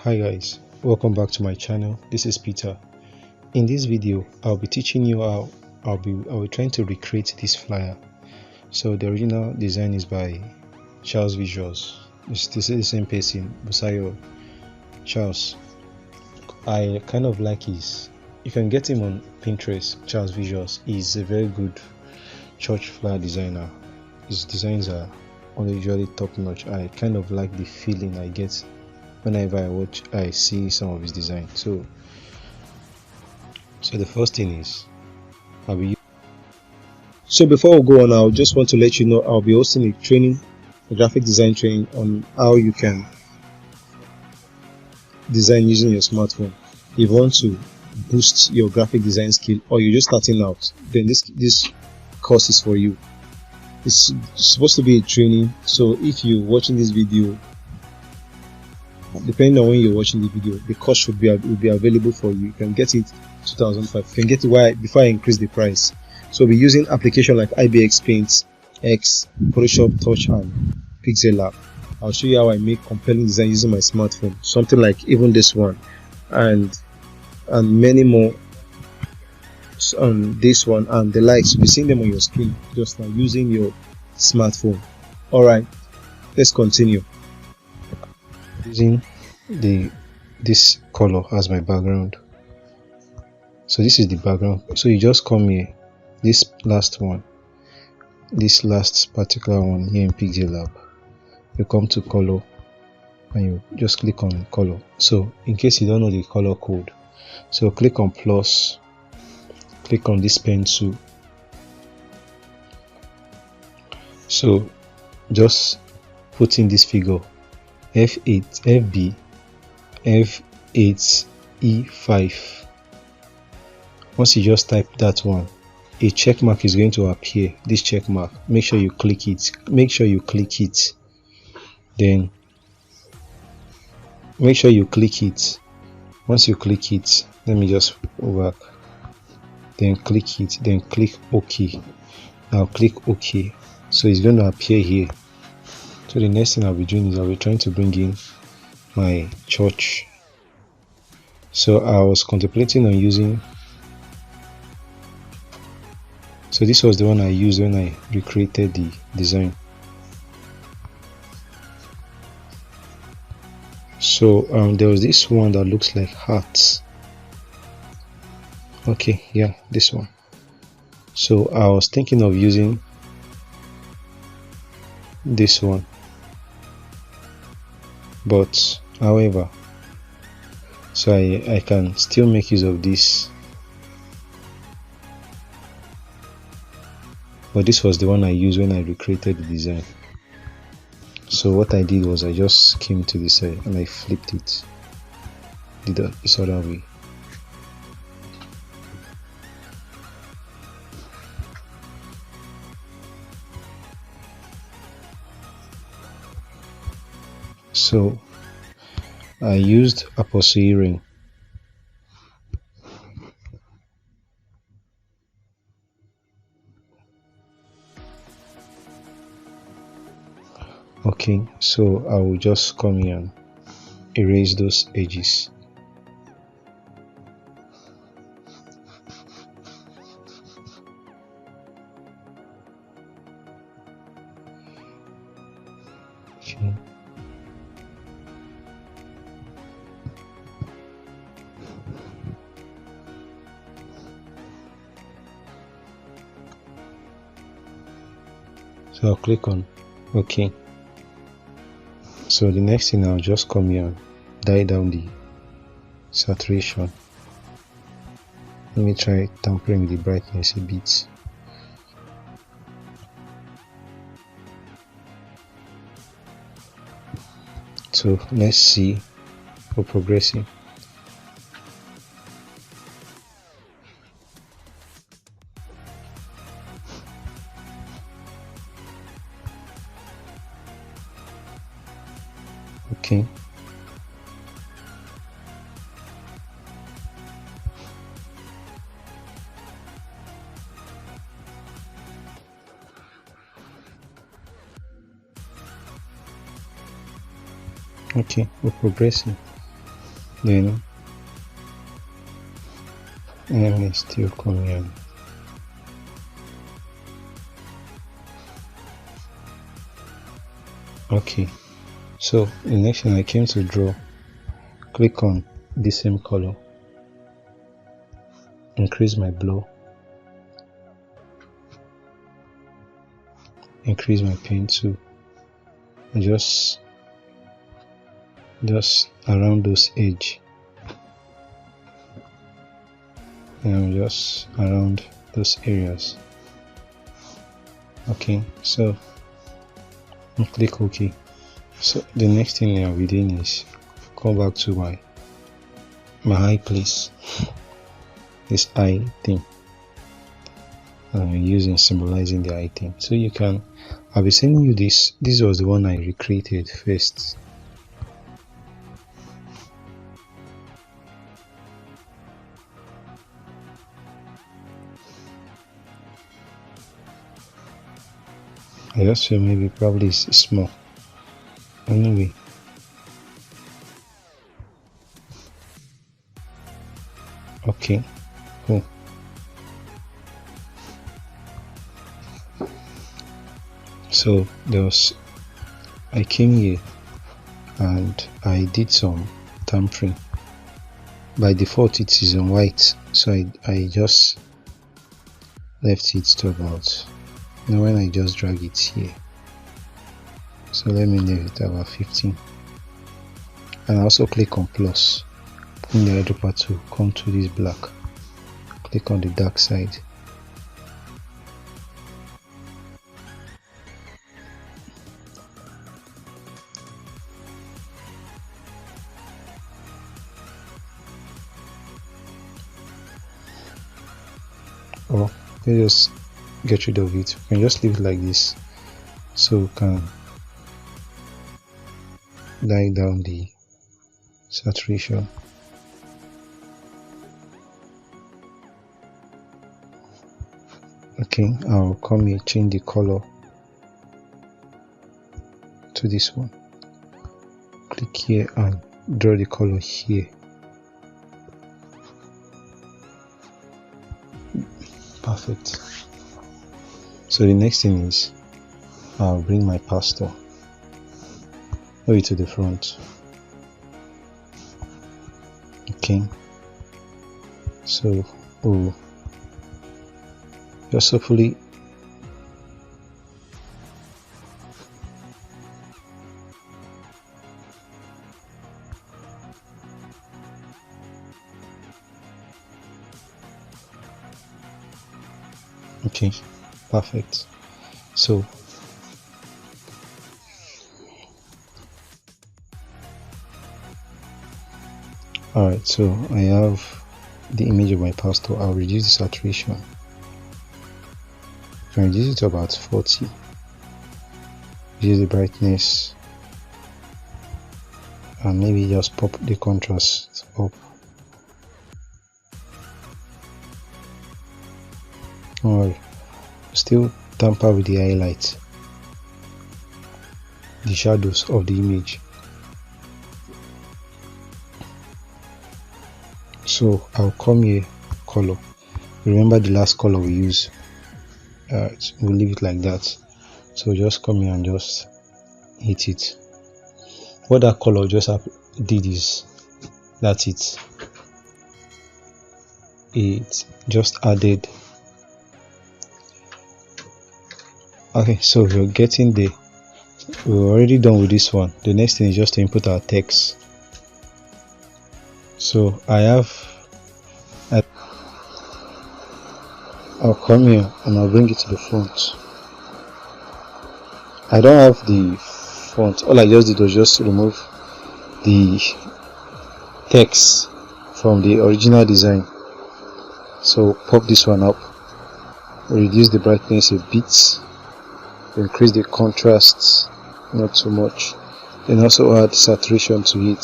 Hi guys, welcome back to my channel. This is Peter. In this video I'll be teaching you how I'll be trying to recreate this flyer. So the original design is by Charles Visuals. This is the same person, Busayo Charles. I kind of like his, you can get him on Pinterest. Charles Visuals is a very good church flyer designer. His designs are usually top notch. I kind of like the feeling I get whenever I see some of his design. So the first thing is so before we go on, I just want to let you know I'll be hosting a graphic design training on how you can design using your smartphone. If you want to boost your graphic design skill, or you're just starting out, then this course is for you. It's supposed to be a training, so if you're watching this video, depending on when you're watching the video, the course will be available for you. You can get it 2005. You can get it before I increase the price. So we're using application like IBX Paint, X, Photoshop, Touch, and Pixellab. I'll show you how I make compelling design using my smartphone. Something like even this one, and many more on this one and the likes. You'll be seeing them on your screen just now using your smartphone. All right, let's continue. Using this color as my background. So this is the background. So you just come here, this last particular one here in Pixellab. You come to color and you just click on color. So in case you don't know the color code, so click on plus, click on this pencil. So just put in this figure F8 FB F8 E5. Once you just type that one, a check mark is going to appear. This check mark, make sure you click it. Then make sure you click it. Once you click it, let me just go back. Then click it. Then click OK. Now click OK. So it's going to appear here. So the next thing I'll be doing is I'll be trying to bring in my church. So I was contemplating on using, so this was the one I used when I recreated the design. So there was this one that looks like hearts. Okay, yeah, this one. So I was thinking of using this one, but however, so I can still make use of this, but this was the one I used when I recreated the design. So what I did was I just came to this side and I flipped it, did that this other way. So I used apostrophe ring. Okay, so I will just come here and erase those edges. Okay. So I'll click on OK. So the next thing, I'll just come here and die down the saturation. Let me try tempering the brightness a bit. So let's see for progressing. Okay. Okay, we're progressing. Then let me still come here. Okay, so the next thing I came to draw, click on the same color, increase my blow, increase my pen too, just around those edge, and just around those areas. Okay, so click OK. So the next thing I'll be doing is come back to my eye place, this eye thing I'm using, symbolizing the eye thing. So you can, I'll be sending you this was the one I recreated first. I just feel maybe probably it's small. Anyway, okay, cool. So I came here and I did some tampering. By default it is on white, so I just left it to about, when I just drag it here, so let me leave it about 15, and I also click on plus in the eyedropper to come to this black, click on the dark side. Or you just get rid of it. You can just leave it like this, so you can die down the saturation. Okay, I'll come here, change the color to this one, click here and draw the color here. Perfect. So the next thing is I'll bring my pastel over to the front. Okay, so just hopefully okay, perfect. So alright, so I have the image of my pastel. I'll reduce the saturation. I can reduce it to about 40. Reduce the brightness and maybe just pop the contrast up. Or still tamper with the highlight, the shadows of the image. So I'll come here, color. Remember the last color we use. We'll leave it like that. So just come here and just hit it. What that color just did is that's it. It just added. Okay, so we're getting there. We're already done with this one. The next thing is just to input our text. So I'll come here and I'll bring it to the front. I don't have the font. All I just did was just remove the text from the original design. So pop this one up, reduce the brightness a bit, increase the contrast not too much, and also add saturation to it.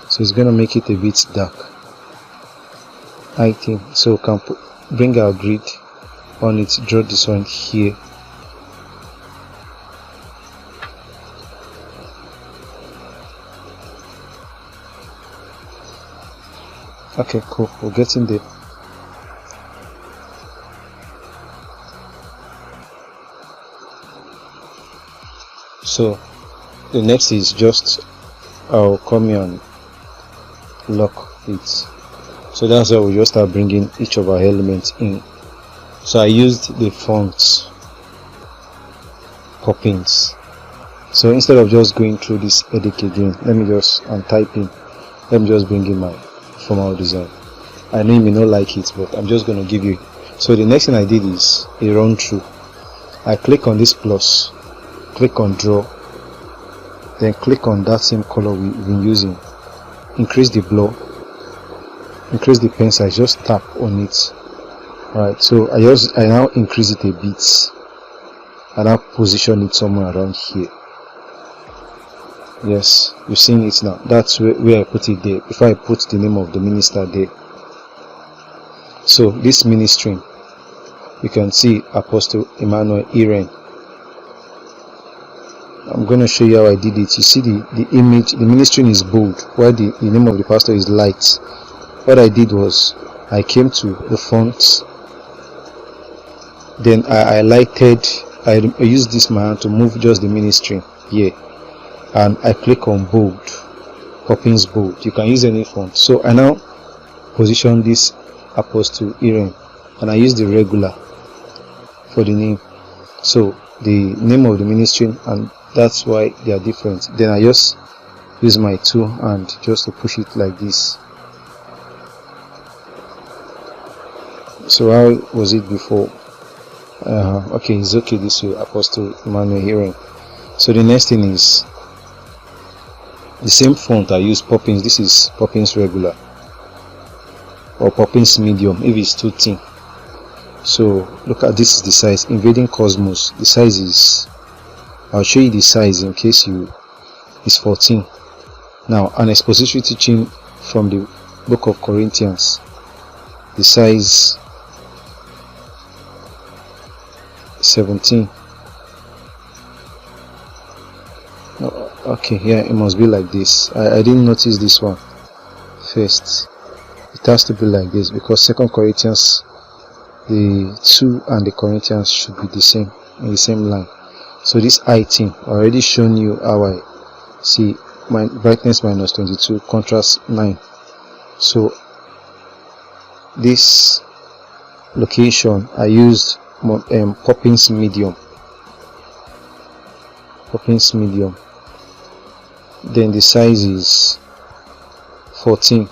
So it's gonna make it a bit dark, I think. So we can bring our grid on it, draw this one here. Okay, cool, we're getting there. So the next is just I'll come here and lock it. So that's how we just start bringing each of our elements in. So I used the fonts poppins. So instead of just going through this edit again, let me just let me just bring in my formal design. I know you may not like it, but I'm just going to give you. So the next thing I did is a run through. I click on this plus, click on draw, then click on that same color we've been using, increase the blur, increase the pen size, just tap on it. Right, so I now increase it a bit and now position it somewhere around here. Yes, you're seeing it now. That's where I put it there, before I put the name of the minister there. So this ministry, you can see Apostle Emmanuel Iren. I'm going to show you how I did it. You see the image, the ministry is bold, while the name of the pastor is light. What I did was, I came to the fonts, then I used this my hand to move just the ministry here, and I click on bold, Poppins bold. You can use any font. So I now position this Apostle Iren, and I use the regular for the name. So the name of the ministry, and that's why they are different. Then I just use my two hand just to push it like this. So how was it before? Okay, it's okay this way, Apostle Emmanuel Iren. So the next thing is the same font I use, Poppins. This is Poppins regular or Poppins medium if it's too thin. So look at this, is the size, Invading Cosmos. The size is, I'll show you the size in case it's 14. Now an expository teaching from the book of Corinthians, the size 17. Okay, yeah, it must be like this. I didn't notice this one first. It has to be like this because 2 Corinthians, the 2 and the Corinthians should be the same, in the same line. So this item already shown you how I see my brightness -22, contrast 9. So this location I used Poppins medium. Then the size is 14.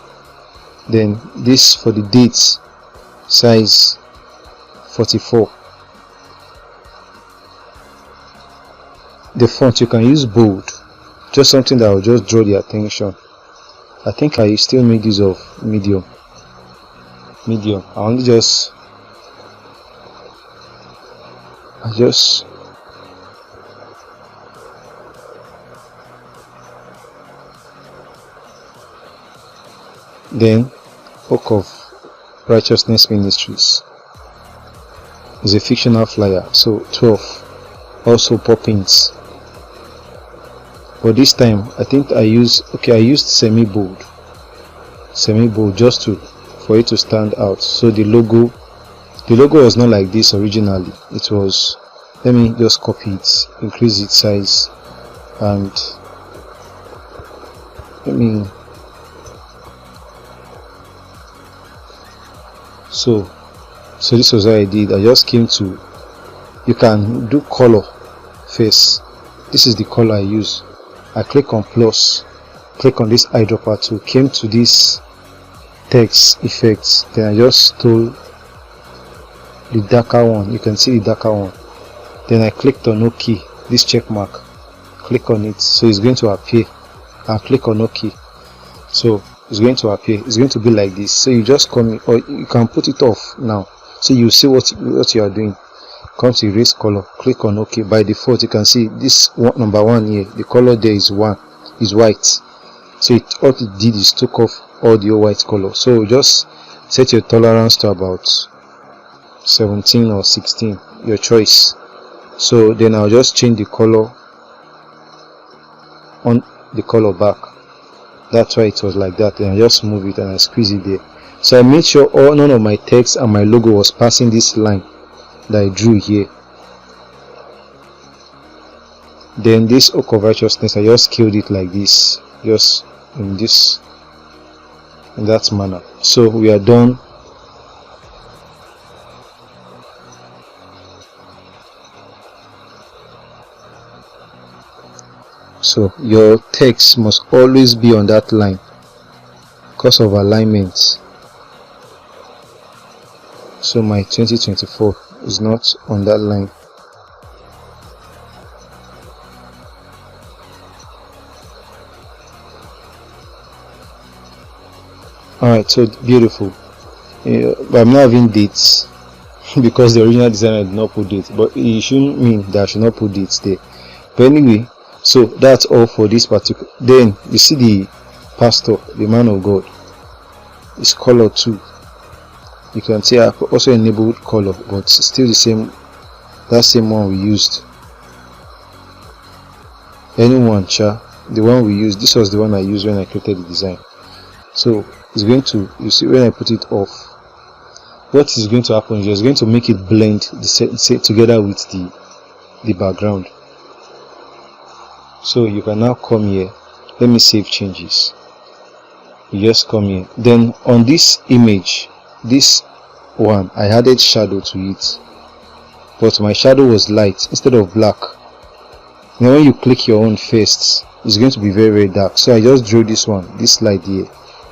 Then this for the dates, size 44. The font, you can use bold, just something that will just draw the attention. I think I still make use of medium. I just then Book of Righteousness Ministries is a fictional flyer, so 12, also Poppins. But this time I think I used semi-bold just for it to stand out. So the logo was not like this originally. It was, let me just copy it, increase its size, and so this was what I did. I just came to, you can do color first. This is the color I use. I click on plus, click on this eyedropper tool, came to this text effects, then I just stole the darker one. You can see the darker one. Then I clicked on OK, this check mark, click on it, so it's going to appear, and click on OK. So it's going to appear, it's going to be like this. So you just come in, or you can put it off now, so you see what you are doing. Come to erase color, click on OK. By default you can see this one, number 1 here, the color there is white. So all it did is took off all the white color. So just set your tolerance to about 17 or 16, your choice. So then I'll just change the color on the color back. That's why it was like that. And I just move it and I squeeze it there. So I made sure none of my text and my logo was passing this line that I drew here. Then this oak of righteousness, I just scaled it like this, just in that manner. So we are done. So your text must always be on that line because of alignment. So my 2024 is not on that line. Alright, so beautiful. But I'm not having dates because the original designer did not put dates, but it shouldn't mean that I should not put dates there. But anyway, so that's all for this particular. Then you see the pastor, the man of God, is color too. You can see I also enabled color, but still the same, that same one we used. Anyone, the one we used, this was the one I used when I created the design. So it's going to, you see, when I put it off, what is going to happen is just going to make it blend together with the background. So you can now come here. Let me save changes. You just come here. Then on this image, this one, I added shadow to it, but my shadow was light instead of black. Now when you click your own first, it's going to be very, very dark. So I just drew this one, this slide here.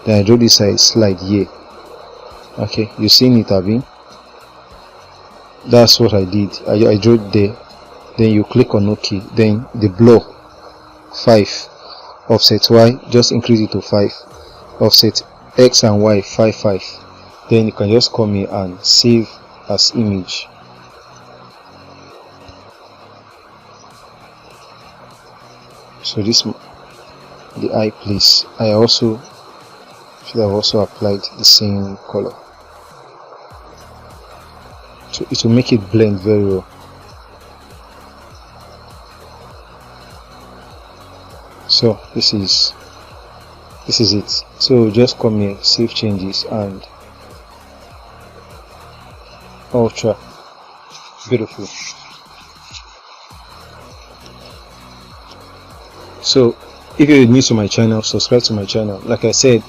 Then I drew this slide here. Okay, you seen it, Abby? That's what I did. I drew it there. Then you click on OK. Then the blur 5, offset Y, just increase it to 5, offset X and Y 5, 5. Then you can just come here and save as image. So this, the eye place, I also should have also applied the same color, so it will make it blend very well. So this is it. So just come here, save changes, and ultra beautiful. So if you're new to my channel, subscribe to my channel. Like I said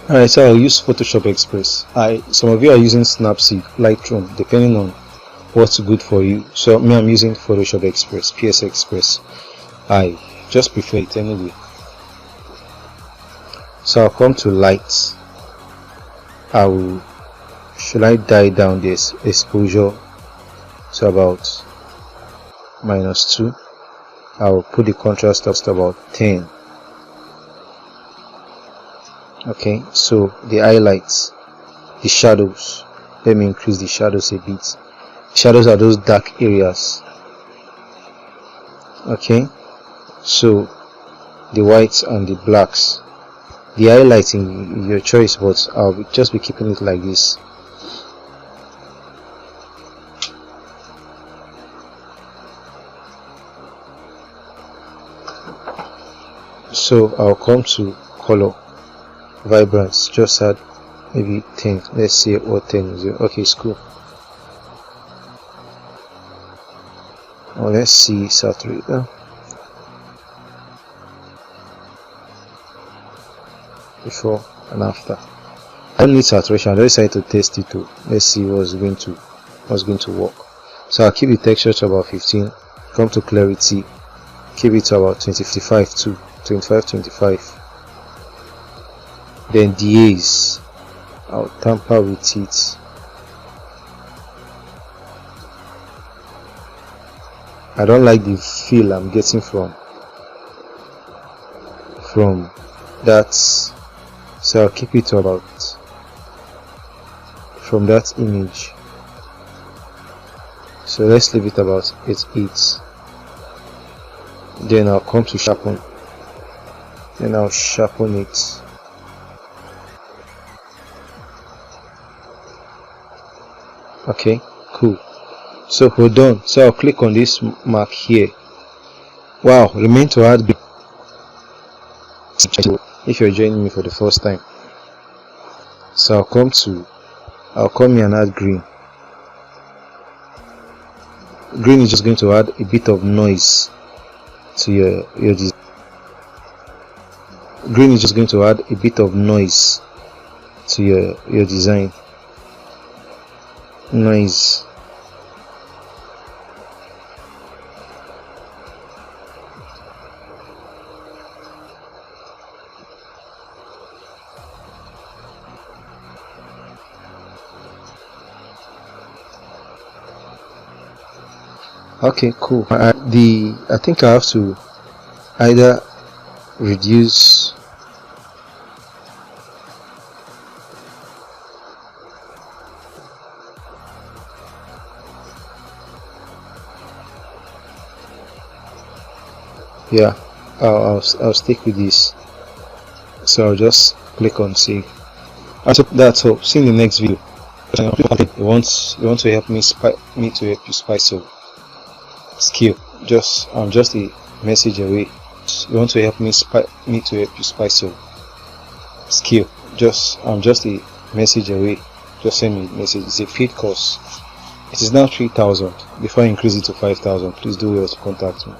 alright, so I'll use Photoshop Express. Some of you are using Snapseed, Lightroom, depending on what's good for you. So me, I'm using Photoshop Express, PS Express. I just prefer it anyway. So I'll come to light. Should I die down this exposure to about -2? I will put the contrast up to about 10. Okay, so the highlights, the shadows, let me increase the shadows a bit. Shadows are those dark areas. Okay, so the whites and the blacks, the highlighting, your choice, but I'll just be keeping it like this. So I'll come to color, vibrance, just add maybe 10. Let's see what 10 is. Okay, it's cool. Oh, let's see saturator. Before and after. I don't need saturation. I decided to test it too. Let's see what's going to work. So I'll keep the texture to about 15. Come to clarity, keep it to about 25 to 25. Then DAs, I'll tamper with it. I don't like the feel I'm getting from that, so I'll keep it to about from that image. So let's leave it about 8. Then I'll come to sharpen. Then I'll sharpen it. Okay, cool. So we're done. So I'll click on this mark here. Wow, remain to add if you're joining me for the first time. So I'll come here and add green. Green is just going to add a bit of noise to your design. Green is just going to add a bit of noise to your design. Noise. Okay, cool. I think I have to either reduce yeah, I'll stick with this. So I'll just click on save. That's all. See you in the next video. You want to help me to help you spice your skill. I'm just a message away. You want to help me to help you spice your skill. I'm just a message away. Just send me a message. It's a paid course. It is now 3,000. Before I increase it to 5,000, please do well to contact me.